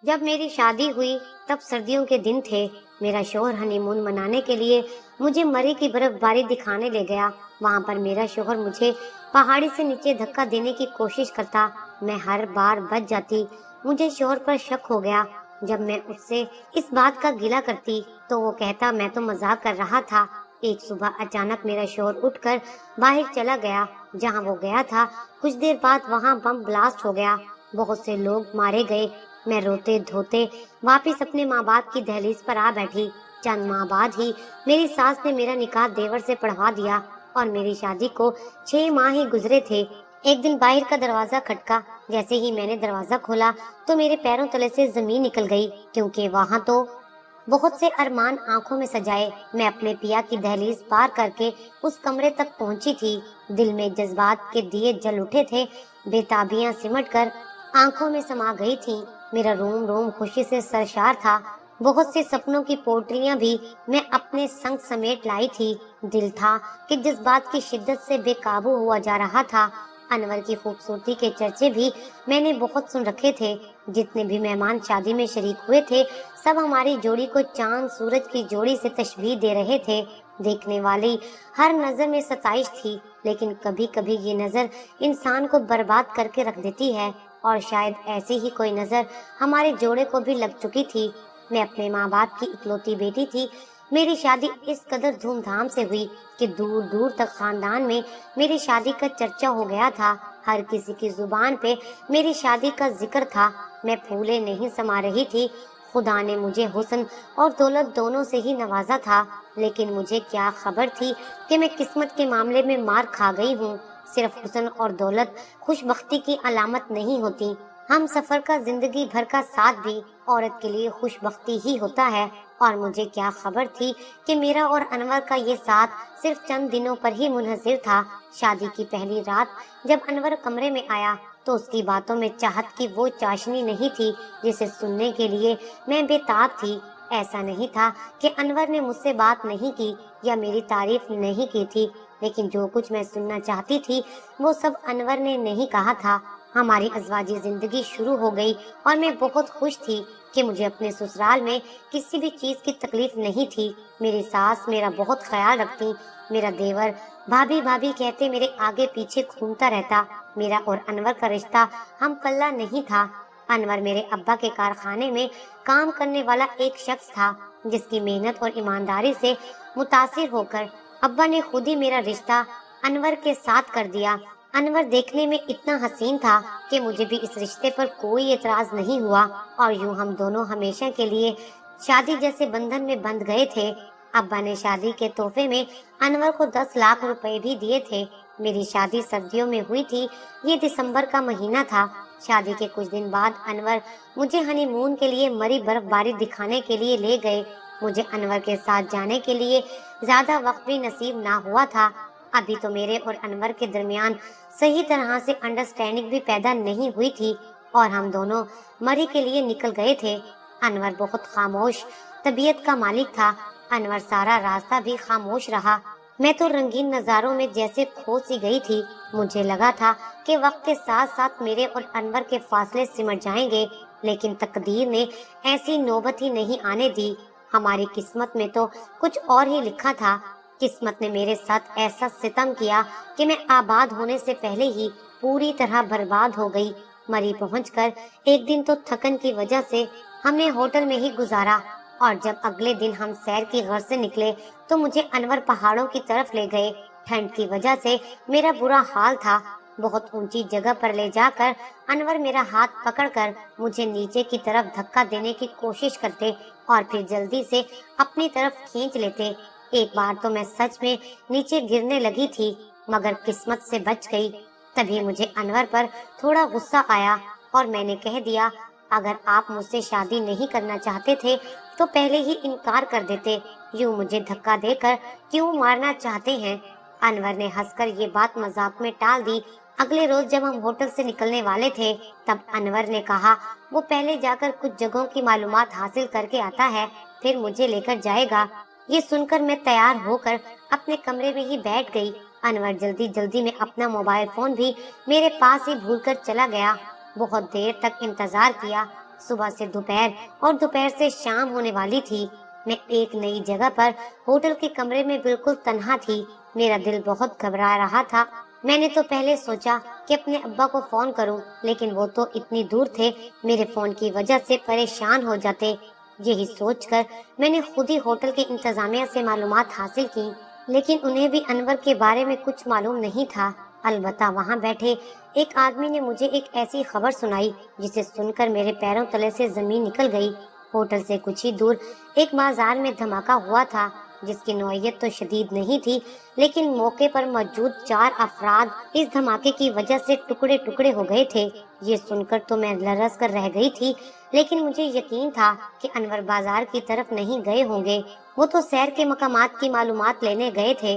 जब मेरी शादी हुई तब सर्दियों के दिन थे। मेरा शोहर हनीमून मनाने के लिए मुझे मरी की बर्फबारी दिखाने ले गया। वहाँ पर मेरा शोहर मुझे पहाड़ी से नीचे धक्का देने की कोशिश करता। मैं हर बार बच जाती। मुझे शोहर पर शक हो गया। जब मैं उससे इस बात का गिला करती तो वो कहता मैं तो मजाक कर रहा था। एक सुबह अचानक मेरा शोहर उठकर बाहर चला गया। जहाँ वो गया था कुछ देर बाद वहाँ बम ब्लास्ट हो गया। बहुत से लोग मारे गए। मैं रोते धोते वापिस अपने माँ बाप की दहलीज पर आ बैठी। चंद माह बाद ही मेरी सास ने मेरा निकाह देवर से पढ़वा दिया और मेरी शादी को 6 माह ही गुजरे थे। एक दिन बाहर का दरवाजा खटका। जैसे ही मैंने दरवाजा खोला तो मेरे पैरों तले से जमीन निकल गई, क्योंकि वहाँ तो बहुत से अरमान आंखों में सजाए। मैं अपने पिया की दहलीज पार करके उस कमरे तक पहुंची थी। दिल में जज्बात के दिए जल उठे थे। बेताबियां सिमट कर आंखों में समा गई थी। मेरा रोम रोम खुशी से सरशार था। बहुत से सपनों की पोटलियां भी मैं अपने संग समेट लाई थी। दिल था कि जज्बात की शिद्दत से बेकाबू हुआ जा रहा था। अनवर की खूबसूरती के चर्चे भी मैंने बहुत सुन रखे थे। जितने भी मेहमान शादी में शरीक हुए थे सब हमारी जोड़ी को चांद सूरज की जोड़ी से तशबीह दे रहे थे। देखने वाली हर नजर में सताइश थी, लेकिन कभी कभी ये नजर इंसान को बर्बाद करके रख देती है, और शायद ऐसी ही कोई नजर हमारे जोड़े को भी लग चुकी थी। मैं अपने माँ बाप की इकलौती बेटी थी। मेरी शादी इस कदर धूमधाम से हुई कि दूर दूर तक खानदान में मेरी शादी का चर्चा हो गया था। हर किसी की जुबान पे मेरी शादी का जिक्र था। मैं फूले नहीं समा रही थी। खुदा ने मुझे हुस्न और दौलत दोनों से ही नवाजा था, लेकिन मुझे क्या खबर थी कि मैं किस्मत के मामले में मार खा गई हूँ। सिर्फ हुस्न और दौलत खुशबख्ती की अलामत नहीं होती। हम सफर का जिंदगी भर का साथ भी औरत के लिए खुशबख्ती ही होता है। और मुझे क्या खबर थी कि मेरा और अनवर का ये साथ सिर्फ चंद दिनों पर ही मुनहसर था। शादी की पहली रात जब अनवर कमरे में आया तो उसकी बातों में चाहत की वो चाशनी नहीं थी जिसे सुनने के लिए मैं बेताब थी। ऐसा नहीं था कि अनवर ने मुझसे बात नहीं की या मेरी तारीफ नहीं की थी, लेकिन जो कुछ मैं सुनना चाहती थी वो सब अनवर ने नहीं कहा था। हमारी अज़वाजी जिंदगी शुरू हो गई और मैं बहुत खुश थी कि मुझे अपने ससुराल में किसी भी चीज की तकलीफ नहीं थी। मेरी सास मेरा बहुत ख्याल रखती। मेरा देवर भाभी भाभी कहते मेरे आगे पीछे घूमता रहता। मेरा और अनवर का रिश्ता हम पल्ला नहीं था। अनवर मेरे अब्बा के कारखाने में काम करने वाला एक शख्स था, जिसकी मेहनत और ईमानदारी से मुतासिर होकर अब्बा ने खुद ही मेरा रिश्ता अनवर के साथ कर दिया। अनवर देखने में इतना हसीन था कि मुझे भी इस रिश्ते पर कोई एतराज नहीं हुआ, और यूं हम दोनों हमेशा के लिए शादी जैसे बंधन में बंध गए थे। अब्बा ने शादी के तोहफे में अनवर को 10 लाख रुपए भी दिए थे। मेरी शादी सर्दियों में हुई थी। ये दिसंबर का महीना था। शादी के कुछ दिन बाद अनवर मुझे हनीमून के लिए मरी बर्फबारी दिखाने के लिए ले गए। मुझे अनवर के साथ जाने के लिए ज्यादा वक्त भी नसीब ना हुआ था। अभी तो मेरे और अनवर के दरमियान सही तरह से अंडरस्टैंडिंग भी पैदा नहीं हुई थी और हम दोनों मरी के लिए निकल गए थे। अनवर बहुत खामोश तबीयत का मालिक था। अनवर सारा रास्ता भी खामोश रहा। मैं तो रंगीन नजारों में जैसे खो सी गई थी। मुझे लगा था कि वक्त के साथ साथ मेरे और अनवर के फासले सिमट जाएंगे, लेकिन तकदीर ने ऐसी नौबत ही नहीं आने दी। हमारी किस्मत में तो कुछ और ही लिखा था। किस्मत ने मेरे साथ ऐसा सितम किया कि मैं आबाद होने से पहले ही पूरी तरह बर्बाद हो गई। मरी पहुंचकर एक दिन तो थकन की वजह से हमने होटल में ही गुजारा, और जब अगले दिन हम सैर की गर्ज से निकले तो मुझे अनवर पहाड़ों की तरफ ले गए। ठंड की वजह से मेरा बुरा हाल था। बहुत ऊंची जगह पर ले जाकर अनवर मेरा हाथ पकड़कर मुझे नीचे की तरफ धक्का देने की कोशिश करते और फिर जल्दी से अपनी तरफ खींच लेते। एक बार तो मैं सच में नीचे गिरने लगी थी, मगर किस्मत से बच गई। तभी मुझे अनवर पर थोड़ा गुस्सा आया और मैंने कह दिया, अगर आप मुझसे शादी नहीं करना चाहते थे तो पहले ही इनकार कर देते। यूं मुझे धक्का देकर क्यों मारना चाहते हैं? अनवर ने हंसकर ये बात मजाक में टाल दी। अगले रोज जब हम होटल से निकलने वाले थे तब अनवर ने कहा वो पहले जाकर कुछ जगहों की मालूमात हासिल करके आता है, फिर मुझे लेकर जाएगा। ये सुनकर मैं तैयार होकर अपने कमरे में ही बैठ गई। अनवर जल्दी जल्दी में अपना मोबाइल फोन भी मेरे पास ही भूलकर चला गया। बहुत देर तक इंतजार किया, सुबह से दोपहर और दोपहर से शाम होने वाली थी। मैं एक नई जगह पर होटल के कमरे में बिल्कुल तन्हा थी। मेरा दिल बहुत घबरा रहा था। मैंने तो पहले सोचा कि अपने अब्बा को फोन करूं, लेकिन वो तो इतनी दूर थे, मेरे फोन की वजह से परेशान हो जाते। यही सोचकर मैंने खुद ही होटल के इंतजामिया से मालूमात हासिल की, लेकिन उन्हें भी अनवर के बारे में कुछ मालूम नहीं था। अलबत्ता वहाँ बैठे एक आदमी ने मुझे एक ऐसी खबर सुनाई जिसे सुनकर मेरे पैरों तले से जमीन निकल गई। होटल से कुछ ही दूर एक बाजार में धमाका हुआ था, जिसकी नौयत तो शदीद नहीं थी, लेकिन मौके पर मौजूद 4 अफराद इस धमाके की वजह से टुकड़े टुकड़े हो गए थे। ये सुनकर तो मैं लरस कर रह गई थी, लेकिन मुझे यकीन था कि अनवर बाजार की तरफ नहीं गए होंगे। वो तो सैर के मकामात की मालूमात लेने गए थे।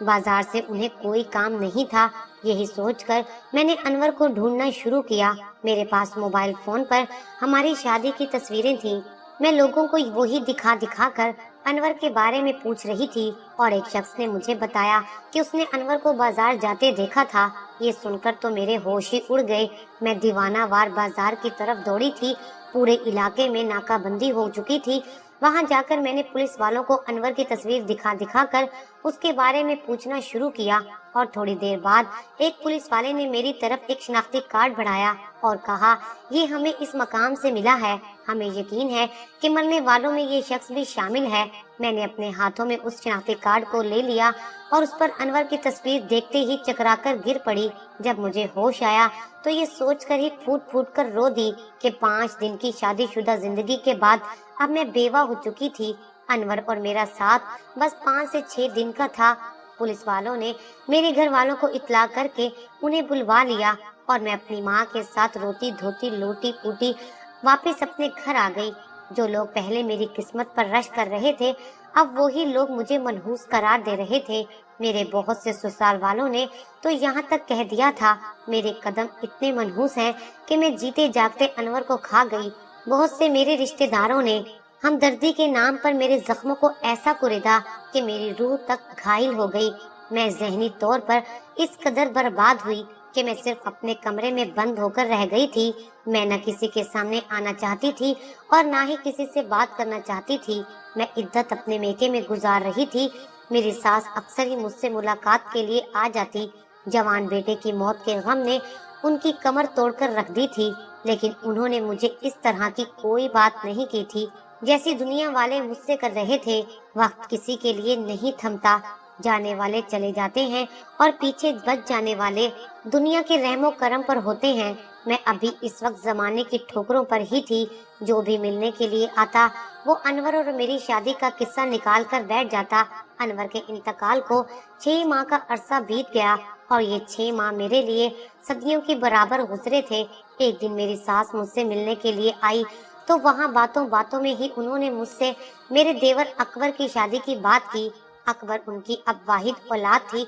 बाजार से उन्हें कोई काम नहीं था। यही सोचकर मैंने अनवर को ढूंढना शुरू किया। मेरे पास मोबाइल फोन पर हमारी शादी की तस्वीरें थीं। मैं लोगों को वही दिखा दिखा कर अनवर के बारे में पूछ रही थी, और एक शख्स ने मुझे बताया कि उसने अनवर को बाजार जाते देखा था। ये सुनकर तो मेरे होश ही उड़ गए। मैं दीवाना वार बाजार की तरफ दौड़ी थी। पूरे इलाके में नाकाबंदी हो चुकी थी। वहां जाकर मैंने पुलिस वालों को अनवर की तस्वीर दिखा दिखा कर उसके बारे में पूछना शुरू किया, और थोड़ी देर बाद एक पुलिस वाले ने मेरी तरफ एक शनाख्ती कार्ड बढ़ाया और कहा, ये हमें इस मकाम से मिला है। हमें यकीन है कि मरने वालों में ये शख्स भी शामिल है। मैंने अपने हाथों में उस शनाख्ती कार्ड को ले लिया और उस पर अनवर की तस्वीर देखते ही चकराकर गिर पड़ी। जब मुझे होश आया तो ये सोचकर ही फूट फूट कर रो दी कि 5 दिन की शादीशुदा जिंदगी के बाद अब मैं बेवा हो चुकी थी। अनवर और मेरा साथ बस 5 से 6 दिन का था। पुलिस वालों ने मेरे घर वालों को इत्तला करके उन्हें बुलवा लिया, और मैं अपनी माँ के साथ रोती धोती लोटी पूटी वापस अपने घर आ गई। जो लोग पहले मेरी किस्मत पर रश कर रहे थे, अब वही लोग मुझे मनहूस करार दे रहे थे। मेरे बहुत से ससुराल वालों ने तो यहाँ तक कह दिया था, मेरे कदम इतने मनहूस हैं कि मैं जीते जागते अनवर को खा गई। बहुत से मेरे रिश्तेदारों ने हमदर्दी के नाम पर मेरे जख्मों को ऐसा कुरेदा कि मेरी रूह तक घायल हो गई। मैं ज़हनी तौर पर इस कदर बर्बाद हुई कि मैं सिर्फ अपने कमरे में बंद होकर रह गई थी। मैं न किसी के सामने आना चाहती थी और ना ही किसी से बात करना चाहती थी। मैं इद्दत अपने मेके में गुजार रही थी। मेरी सास अक्सर ही मुझसे मुलाकात के लिए आ जाती। जवान बेटे की मौत के गम ने उनकी कमर तोड़कर रख दी थी, लेकिन उन्होंने मुझे इस तरह की कोई बात नहीं की थी जैसी दुनिया वाले मुझसे कर रहे थे। वक्त किसी के लिए नहीं थमता। जाने वाले चले जाते हैं और पीछे बच जाने वाले दुनिया के रहमो करम पर होते हैं। मैं अभी इस वक्त जमाने की ठोकरों पर ही थी। जो भी मिलने के लिए आता वो अनवर और मेरी शादी का किस्सा निकाल कर बैठ जाता। अनवर के इंतकाल को 6 माह का अरसा बीत गया, और ये 6 माह मेरे लिए सदियों के बराबर गुजरे थे। एक दिन मेरी सास मुझसे मिलने के लिए आई तो वहाँ बातों बातों में ही उन्होंने मुझसे मेरे देवर अकबर की शादी की बात की। अकबर उनकी अब वाहिद औलाद थी,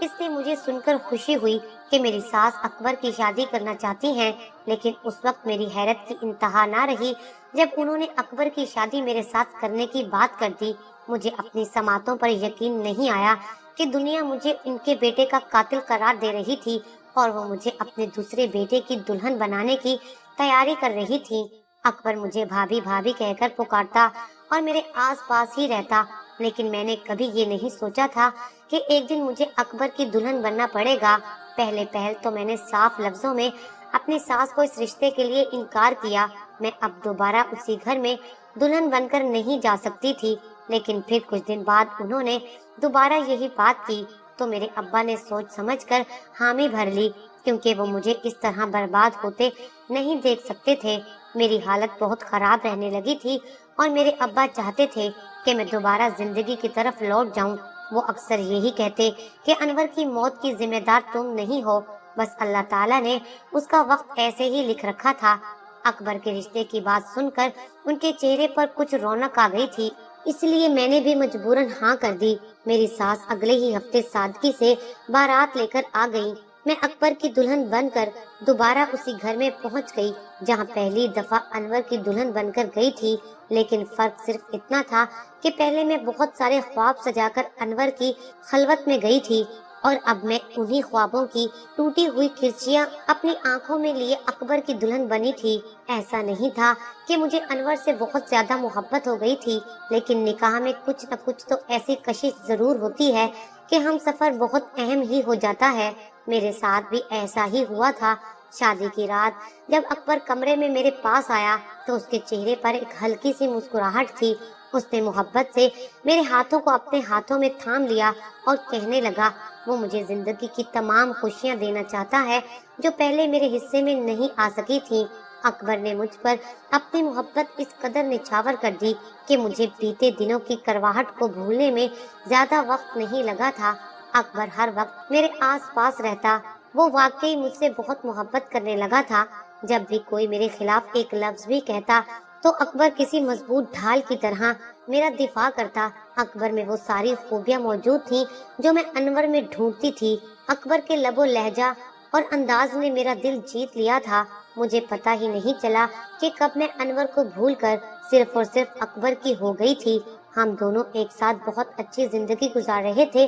इसलिए मुझे सुनकर खुशी हुई कि मेरी सास अकबर की शादी करना चाहती हैं। लेकिन उस वक्त मेरी हैरत की इंतहा ना रही जब उन्होंने अकबर की शादी मेरे साथ करने की बात कर दी। मुझे अपनी समातों पर यकीन नहीं आया कि दुनिया मुझे इनके बेटे का कातिल करार दे रही थी, और वो मुझे अपने दूसरे बेटे की दुल्हन बनाने की तैयारी कर रही थी। अकबर मुझे भाभी भाभी कहकर पुकारता और मेरे आसपास ही रहता, लेकिन मैंने कभी ये नहीं सोचा था कि एक दिन मुझे अकबर की दुल्हन बनना पड़ेगा। पहले पहल तो मैंने साफ लफ्जों में अपनी सास को इस रिश्ते के लिए इनकार किया। मैं अब दोबारा उसी घर में दुल्हन बनकर नहीं जा सकती थी, लेकिन फिर कुछ दिन बाद उन्होंने दोबारा यही बात की तो मेरे अब्बा ने सोच समझकर हामी भर ली, क्योंकि वो मुझे इस तरह बर्बाद होते नहीं देख सकते थे। मेरी हालत बहुत खराब रहने लगी थी और मेरे अब्बा चाहते थे कि मैं दोबारा जिंदगी की तरफ लौट जाऊं। वो अक्सर यही कहते कि अनवर की मौत की जिम्मेदार तुम नहीं हो, बस अल्लाह ताला ने उसका वक्त ऐसे ही लिख रखा था। अकबर के रिश्ते की बात सुनकर उनके चेहरे पर कुछ रौनक आ गई थी, इसलिए मैंने भी मजबूरन हाँ कर दी। मेरी सास अगले ही हफ्ते सादगी से बारात लेकर आ गई। मैं अकबर की दुल्हन बनकर दोबारा उसी घर में पहुंच गई जहां पहली दफा अनवर की दुल्हन बनकर गई थी, लेकिन फर्क सिर्फ इतना था कि पहले मैं बहुत सारे ख्वाब सजाकर अनवर की खलवत में गई थी और अब मैं उन्हीं ख्वाबों की टूटी हुई खिड़कियां अपनी आंखों में लिए अकबर की दुल्हन बनी थी। ऐसा नहीं था कि मुझे अनवर से बहुत ज्यादा मोहब्बत हो गई थी, लेकिन निकाह में कुछ न कुछ तो ऐसी कशिश जरूर होती है कि हम सफर बहुत अहम ही हो जाता है। मेरे साथ भी ऐसा ही हुआ था। शादी की रात जब अकबर कमरे में मेरे पास आया तो उसके चेहरे पर एक हल्की सी मुस्कुराहट थी। उसने मोहब्बत से मेरे हाथों को अपने हाथों में थाम लिया और कहने लगा, वो मुझे जिंदगी की तमाम खुशियां देना चाहता है जो पहले मेरे हिस्से में नहीं आ सकी थी। अकबर ने मुझ पर अपनी मोहब्बत इस कदर निछावर कर दी कि मुझे बीते दिनों की करवाहट को भूलने में ज्यादा वक्त नहीं लगा था। अकबर हर वक्त मेरे आस पास रहता। वो वाकई मुझसे बहुत मोहब्बत करने लगा था। जब भी कोई मेरे खिलाफ एक लफ्ज भी कहता तो अकबर किसी मजबूत ढाल की तरह मेरा दिफा करता। अकबर में वो सारी खूबियां मौजूद थीं जो मैं अनवर में ढूंढती थी। अकबर के लबो लहजा और अंदाज ने मेरा दिल जीत लिया था। मुझे पता ही नहीं चला कि कब मैं अनवर को भूलकर सिर्फ और सिर्फ अकबर की हो गई थी। हम दोनों एक साथ बहुत अच्छी जिंदगी गुजार रहे थे,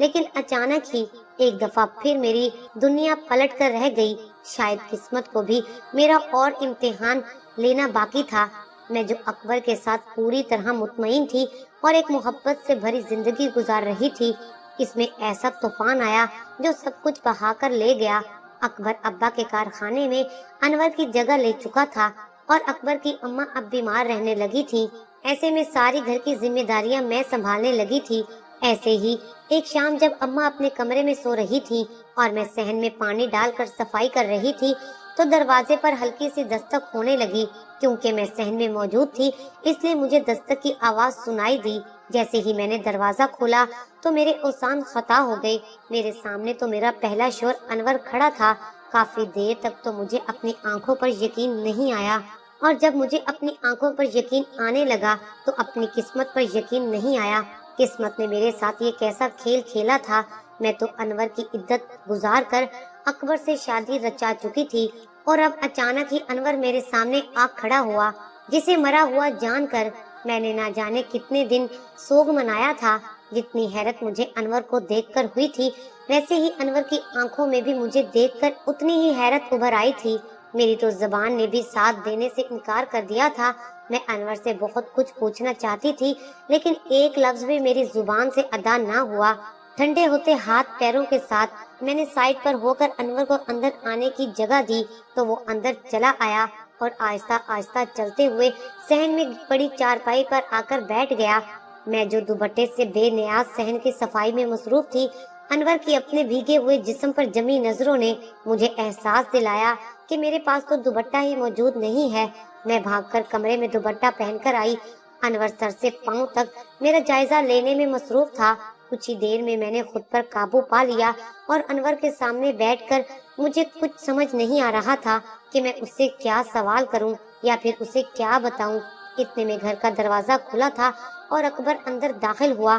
लेकिन अचानक ही एक दफा फिर मेरी दुनिया पलट कर रह गई। शायद किस्मत को भी मेरा और इम्तिहान लेना बाकी था। मैं जो अकबर के साथ पूरी तरह मुतमईन थी और एक मोहब्बत से भरी जिंदगी गुजार रही थी, इसमें ऐसा तूफान आया जो सब कुछ बहाकर ले गया। अकबर अब्बा के कारखाने में अनवर की जगह ले चुका था और अकबर की अम्मा अब बीमार रहने लगी थी। ऐसे में सारी घर की जिम्मेदारियां मैं संभालने लगी थी। ऐसे ही एक शाम जब अम्मा अपने कमरे में सो रही थी और मैं सहन में पानी डालकर सफाई कर रही थी तो दरवाजे पर हल्की सी दस्तक होने लगी। क्योंकि मैं सहन में मौजूद थी इसलिए मुझे दस्तक की आवाज सुनाई दी। जैसे ही मैंने दरवाजा खोला तो मेरे औसान खता हो गए। मेरे सामने तो मेरा पहला शोर अनवर खड़ा था। काफी देर तक तो मुझे अपनी आंखों पर यकीन नहीं आया, और जब मुझे अपनी आंखों पर यकीन आने लगा तो अपनी किस्मत पर यकीन नहीं आया। किस्मत ने मेरे साथ ये कैसा खेल खेला था। मैं तो अनवर की इज्जत गुजार कर अकबर से शादी रचा चुकी थी और अब अचानक ही अनवर मेरे सामने आ खड़ा हुआ, जिसे मरा हुआ जानकर मैंने ना जाने कितने दिन सोग मनाया था। जितनी हैरत मुझे अनवर को देखकर हुई थी, वैसे ही अनवर की आंखों में भी मुझे देखकर उतनी ही हैरत उभर आई थी। मेरी तो जबान ने भी साथ देने से इनकार कर दिया था। मैं अनवर से बहुत कुछ पूछना चाहती थी, लेकिन एक लफ्ज भी मेरी जुबान से अदा ना हुआ। ठंडे होते हाथ पैरों के साथ मैंने साइड पर होकर अनवर को अंदर आने की जगह दी तो वो अंदर चला आया और आहिस्ता आहिस्ता चलते हुए सहन में पड़ी चारपाई पर आकर बैठ गया। मैं जो दुपट्टे से बेनियाज सहन की सफाई में मसरूफ थी, अनवर की अपने भीगे हुए जिस्म पर जमी नजरों ने मुझे एहसास दिलाया कि मेरे पास तो दुपट्टा ही मौजूद नहीं है। मैं भागकर कमरे में दुपट्टा पहनकर आई। अनवर सर से पांव तक मेरा जायजा लेने में मसरूफ था। कुछ ही देर में मैंने खुद पर काबू पा लिया और अनवर के सामने बैठकर मुझे कुछ समझ नहीं आ रहा था कि मैं उससे क्या सवाल करूं या फिर उसे क्या बताऊं। इतने में घर का दरवाजा खुला था और अकबर अंदर दाखिल हुआ।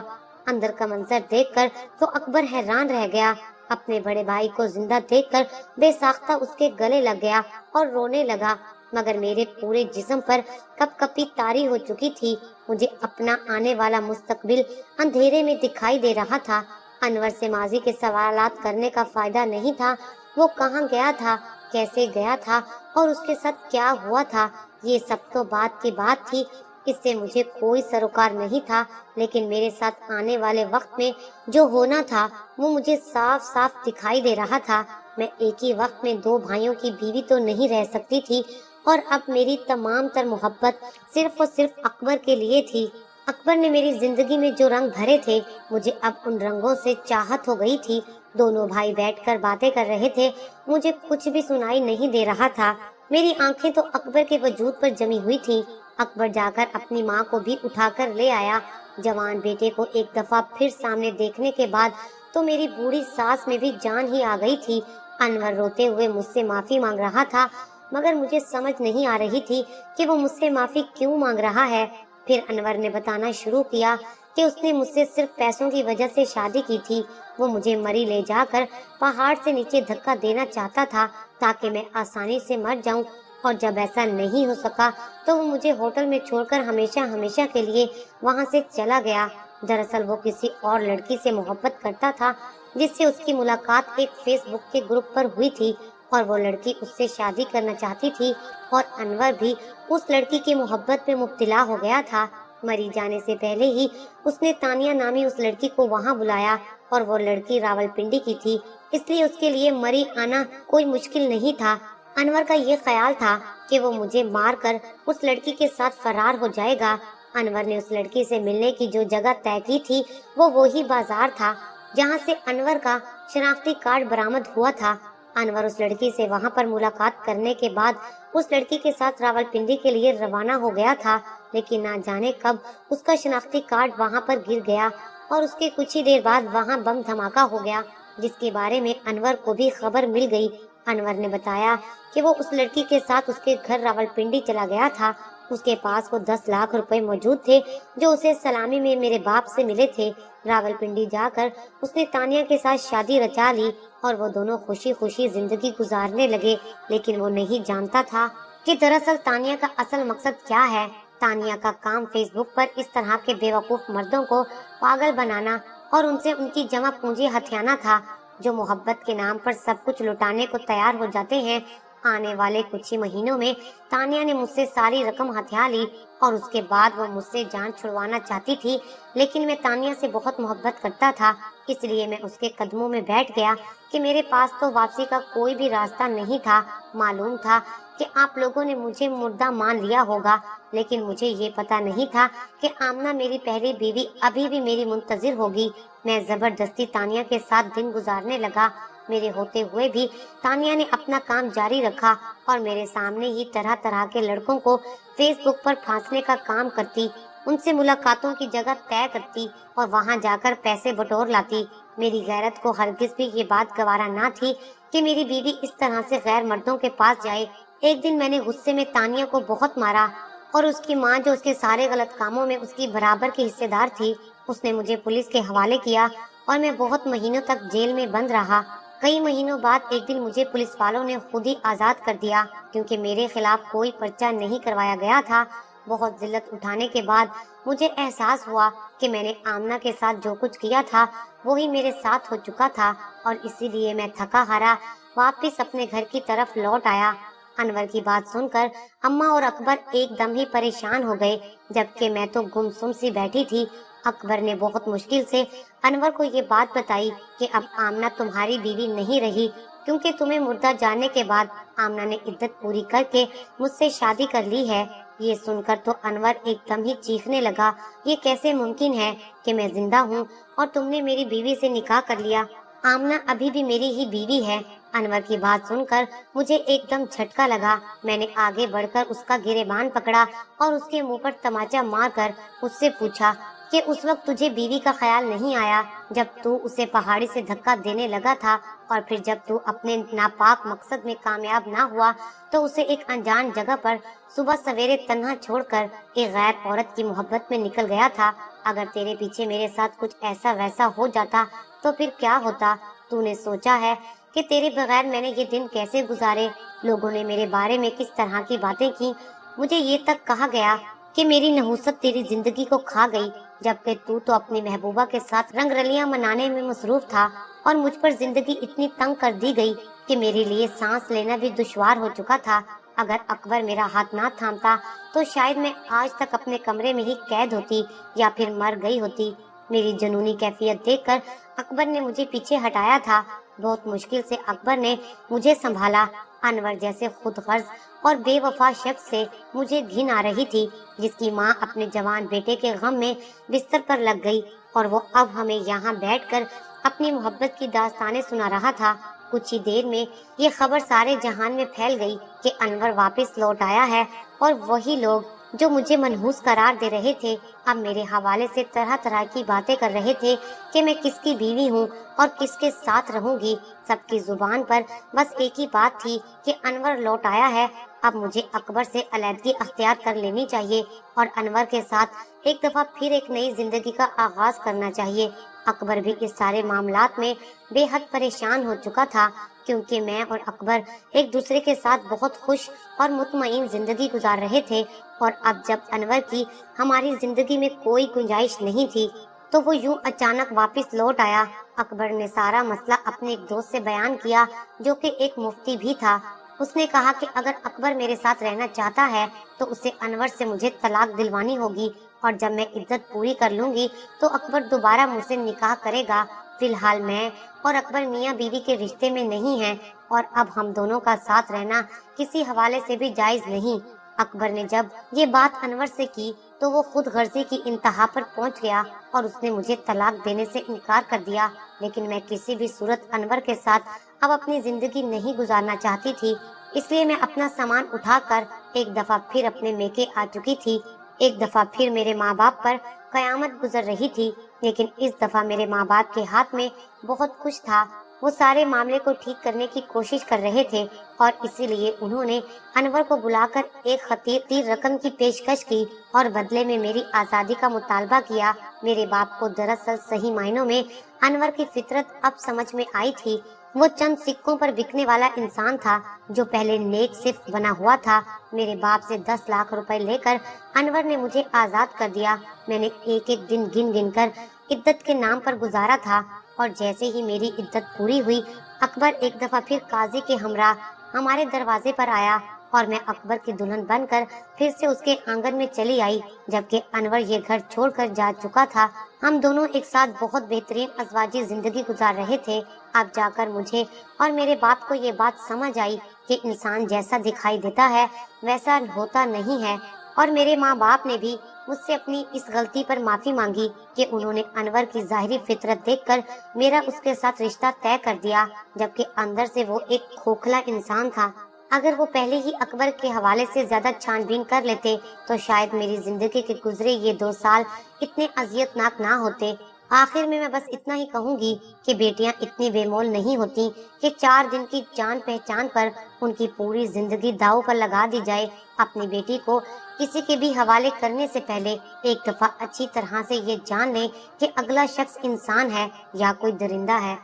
अंदर का मंजर देखकर तो अकबर हैरान रह गया। अपने बड़े भाई को जिंदा देखकर बेसाख्ता उसके गले लग गया और रोने लगा, मगर मेरे पूरे जिस्म पर कपकपी तारी हो चुकी थी। मुझे अपना आने वाला मुस्तकबिल अंधेरे में दिखाई दे रहा था। अनवर से माजी के सवालात करने का फायदा नहीं था। वो कहाँ गया था, कैसे गया था और उसके साथ क्या हुआ था, ये सब तो बात की बात थी। इससे मुझे कोई सरोकार नहीं था, लेकिन मेरे साथ आने वाले वक्त में जो होना था वो मुझे साफ साफ दिखाई दे रहा था। मैं एक ही वक्त में दो भाइयों की बीवी तो नहीं रह सकती थी और अब मेरी तमाम तर मोहब्बत सिर्फ और सिर्फ अकबर के लिए थी। अकबर ने मेरी जिंदगी में जो रंग भरे थे, मुझे अब उन रंगों से चाहत हो गई थी। दोनों भाई बैठकर बातें कर रहे थे, मुझे कुछ भी सुनाई नहीं दे रहा था। मेरी आंखें तो अकबर के वजूद पर जमी हुई थी। अकबर जाकर अपनी माँ को भी उठाकर ले आया। जवान बेटे को एक दफा फिर सामने देखने के बाद तो मेरी बूढ़ी सास में भी जान ही आ गई थी। अनवर रोते हुए मुझसे माफी मांग रहा था, मगर मुझे समझ नहीं आ रही थी कि वो मुझसे माफी क्यों मांग रहा है। फिर अनवर ने बताना शुरू किया कि उसने मुझसे सिर्फ पैसों की वजह से शादी की थी। वो मुझे मरी ले जाकर पहाड़ से नीचे धक्का देना चाहता था ताकि मैं आसानी से मर जाऊं, और जब ऐसा नहीं हो सका तो वो मुझे होटल में छोड़कर हमेशा हमेशा के लिए वहां से चला गया। दरअसल वो किसी और लड़की से मोहब्बत करता था, जिससे उसकी मुलाकात एक फेसबुक के ग्रुप पर हुई थी और वो लड़की उससे शादी करना चाहती थी और अनवर भी उस लड़की की मोहब्बत में मुब्तला हो गया था। मरी जाने से पहले ही उसने तानिया नामी उस लड़की को वहां बुलाया और वो लड़की रावलपिंडी की थी, इसलिए उसके लिए मरी आना कोई मुश्किल नहीं था। अनवर का ये ख्याल था कि वो मुझे मारकर उस लड़की के साथ फरार हो जाएगा। अनवर ने उस लड़की से मिलने की जो जगह तय की थी वो वही बाजार था जहाँ से अनवर का शनाख्ती कार्ड बरामद हुआ था। अनवर उस लड़की से वहाँ पर मुलाकात करने के बाद उस लड़की के साथ रावलपिंडी के लिए रवाना हो गया था, लेकिन ना जाने कब उसका शनाख्ती कार्ड वहाँ पर गिर गया और उसके कुछ ही देर बाद वहाँ बम धमाका हो गया, जिसके बारे में अनवर को भी खबर मिल गई। अनवर ने बताया कि वो उस लड़की के साथ उसके घर रावलपिंडी चला गया था। उसके पास वो 10 लाख रुपए मौजूद थे जो उसे सलामी में मेरे बाप से मिले थे। रावलपिंडी जाकर उसने तानिया के साथ शादी रचा ली और वो दोनों खुशी खुशी जिंदगी गुजारने लगे, लेकिन वो नहीं जानता था कि दरअसल तानिया का असल मकसद क्या है। तानिया का काम फेसबुक पर इस तरह के बेवकूफ मर्दों को पागल बनाना और उनसे उनकी जमा पूंजी हथियाना था, जो मोहब्बत के नाम पर सब कुछ लुटाने को तैयार हो जाते हैं। आने वाले कुछ ही महीनों में तानिया ने मुझसे सारी रकम हथिया ली और उसके बाद वो मुझसे जान छुड़वाना चाहती थी, लेकिन मैं तानिया से बहुत मोहब्बत करता था, इसलिए मैं उसके कदमों में बैठ गया कि मेरे पास तो वापसी का कोई भी रास्ता नहीं था। मालूम था कि आप लोगों ने मुझे मुर्दा मान लिया होगा, लेकिन मुझे ये पता नहीं था कि आमना मेरी पहली बीवी अभी भी मेरी मुंतजिर होगी। मैं जबरदस्ती तानिया के साथ दिन गुजारने लगा। मेरे होते हुए भी तानिया ने अपना काम जारी रखा और मेरे सामने ही तरह तरह के लड़कों को फेसबुक पर फांसने का काम करती, उनसे मुलाकातों की जगह तय करती और वहां जाकर पैसे बटोर लाती। मेरी गैरत को हरगिज भी ये बात गवारा ना थी कि मेरी बीवी इस तरह से गैर मर्दों के पास जाए। एक दिन मैंने गुस्से में तानिया को बहुत मारा और उसकी माँ, जो उसके सारे गलत कामों में उसकी बराबर की हिस्सेदार थी, उसने मुझे पुलिस के हवाले किया और मैं बहुत महीनों तक जेल में बंद रहा। कई महीनों बाद एक दिन मुझे पुलिस वालों ने खुद ही आजाद कर दिया, क्योंकि मेरे खिलाफ कोई पर्चा नहीं करवाया गया था। बहुत जिल्लत उठाने के बाद मुझे एहसास हुआ कि मैंने आमना के साथ जो कुछ किया था वही मेरे साथ हो चुका था और इसीलिए मैं थका हारा वापस अपने घर की तरफ लौट आया। अनवर की बात सुनकर अम्मा और अकबर एकदम ही परेशान हो गए, जबकि मैं तो गुमसुम सी बैठी थी। अकबर ने बहुत मुश्किल से अनवर को ये बात बताई कि अब आमना तुम्हारी बीवी नहीं रही, क्योंकि तुम्हें मुर्दा जाने के बाद आमना ने इद्दत पूरी करके मुझसे शादी कर ली है। ये सुनकर तो अनवर एकदम ही चीखने लगा, ये कैसे मुमकिन है कि मैं जिंदा हूँ और तुमने मेरी बीवी से निकाह कर लिया? आमना अभी भी मेरी ही बीवी है। अनवर की बात सुनकर मुझे एकदम झटका लगा। मैंने आगे बढ़कर उसका गिरेबान पकड़ा और उसके मुंह पर तमाचा मारकर उससे पूछा कि उस वक्त तुझे बीवी का ख्याल नहीं आया जब तू उसे पहाड़ी से धक्का देने लगा था, और फिर जब तू अपने नापाक मकसद में कामयाब ना हुआ तो उसे एक अनजान जगह पर सुबह सवेरे तन्हा छोड़कर एक गैर औरत की मोहब्बत में निकल गया था। अगर तेरे पीछे मेरे साथ कुछ ऐसा वैसा हो जाता तो फिर क्या होता? तूने सोचा है कि तेरे बगैर मैंने ये दिन कैसे गुजारे? लोगों ने मेरे बारे में किस तरह की बातें की? मुझे ये तक कहा गया कि मेरी नहुसत तेरी जिंदगी को खा गई, जबकि तू तो अपनी महबूबा के साथ रंगरलियां मनाने में मसरूफ था और मुझ पर जिंदगी इतनी तंग कर दी गई कि मेरे लिए सांस लेना भी दुश्वार हो चुका था। अगर अकबर मेरा हाथ ना थामता तो शायद मैं आज तक अपने कमरे में ही कैद होती या फिर मर गई होती। मेरी जुनूनी कैफियत देखकर अकबर ने मुझे पीछे हटाया था। बहुत मुश्किल से अकबर ने मुझे संभाला। अनवर जैसे खुदगर्ज और बेवफा शख्स से मुझे घिन आ रही थी, जिसकी माँ अपने जवान बेटे के गम में बिस्तर पर लग गई और वो अब हमें यहाँ बैठकर अपनी मोहब्बत की दास्तानें सुना रहा था। कुछ ही देर में ये खबर सारे जहान में फैल गई कि अनवर वापस लौट आया है और वही लोग जो मुझे मनहूस करार दे रहे थे अब मेरे हवाले से तरह तरह की बातें कर रहे थे कि मैं किसकी बीवी हूँ और किसके साथ रहूंगी। सबकी जुबान पर बस एक ही बात थी कि अनवर लौट आया है। अब मुझे अकबर से अलहदगी अख्तियार कर लेनी चाहिए और अनवर के साथ एक दफा फिर एक नई जिंदगी का आगाज करना चाहिए। अकबर भी इस सारे मामलात में बेहद परेशान हो चुका था, क्योंकि मैं और अकबर एक दूसरे के साथ बहुत खुश और मुतमईन जिंदगी गुजार रहे थे और अब जब अनवर की हमारी जिंदगी में कोई गुंजाइश नहीं थी तो वो यूं अचानक वापस लौट आया। अकबर ने सारा मसला अपने एक दोस्त से बयान किया जो कि एक मुफ्ती भी था। उसने कहा कि अगर अकबर मेरे साथ रहना चाहता है तो उसे अनवर से मुझे तलाक दिलवानी होगी, और जब मैं इद्दत पूरी कर लूंगी तो अकबर दोबारा मुझसे निकाह करेगा। फिलहाल मैं और अकबर मियाँ बीवी के रिश्ते में नहीं हैं, और अब हम दोनों का साथ रहना किसी हवाले से भी जायज नहीं। अकबर ने जब ये बात अनवर से की तो वो खुद गर्जी की इंतहा पर पहुंच गया और उसने मुझे तलाक देने से इनकार कर दिया। लेकिन मैं किसी भी सूरत अनवर के साथ अब अपनी जिंदगी नहीं गुजारना चाहती थी, इसलिए मैं अपना सामान उठाकर एक दफा फिर अपने मेके आ चुकी थी। एक दफा फिर मेरे माँ बाप पर कयामत गुजर रही थी, लेकिन इस दफा मेरे माँ बाप के हाथ में बहुत कुछ था। वो सारे मामले को ठीक करने की कोशिश कर रहे थे और इसीलिए उन्होंने अनवर को बुलाकर एक खतीर रकम की पेशकश की और बदले में मेरी आज़ादी का मुतालबा किया। मेरे बाप को दरअसल सही मायनों में अनवर की फितरत अब समझ में आई थी। वो चंद सिक्कों पर बिकने वाला इंसान था जो पहले नेक सिर्फ बना हुआ था। मेरे बाप से 10 लाख रुपए लेकर अनवर ने मुझे आजाद कर दिया। मैंने एक एक दिन गिन गिन कर इद्दत के नाम पर गुजारा था, और जैसे ही मेरी इद्दत पूरी हुई अकबर एक दफा फिर काजी के हमरा हमारे दरवाजे पर आया और मैं अकबर की दुल्हन बनकर फिर से उसके आंगन में चली आई। जबकि अनवर ये घर छोड़कर जा चुका था, हम दोनों एक साथ बहुत बेहतरीन अज़वाजी जिंदगी गुजार रहे थे। अब जाकर मुझे और मेरे बाप को ये बात समझ आई कि इंसान जैसा दिखाई देता है वैसा होता नहीं है, और मेरे माँ बाप ने भी मुझसे अपनी इस गलती पर माफी मांगी कि उन्होंने अनवर की जाहिरी फितरत देखकर मेरा उसके साथ रिश्ता तय कर दिया, जबकि अंदर से वो एक खोखला इंसान था। अगर वो पहले ही अकबर के हवाले से ज्यादा छानबीन कर लेते तो शायद मेरी जिंदगी के गुजरे ये 2 साल इतने अजियतनाक ना होते। आखिर में मैं बस इतना ही कहूंगी कि बेटियां इतनी बेमोल नहीं होती कि 4 दिन की जान पहचान पर उनकी पूरी जिंदगी दांव पर लगा दी जाए। अपनी बेटी को किसी के भी हवाले करने से पहले एक दफा अच्छी तरह से ये जान लें कि अगला शख्स इंसान है या कोई दरिंदा है।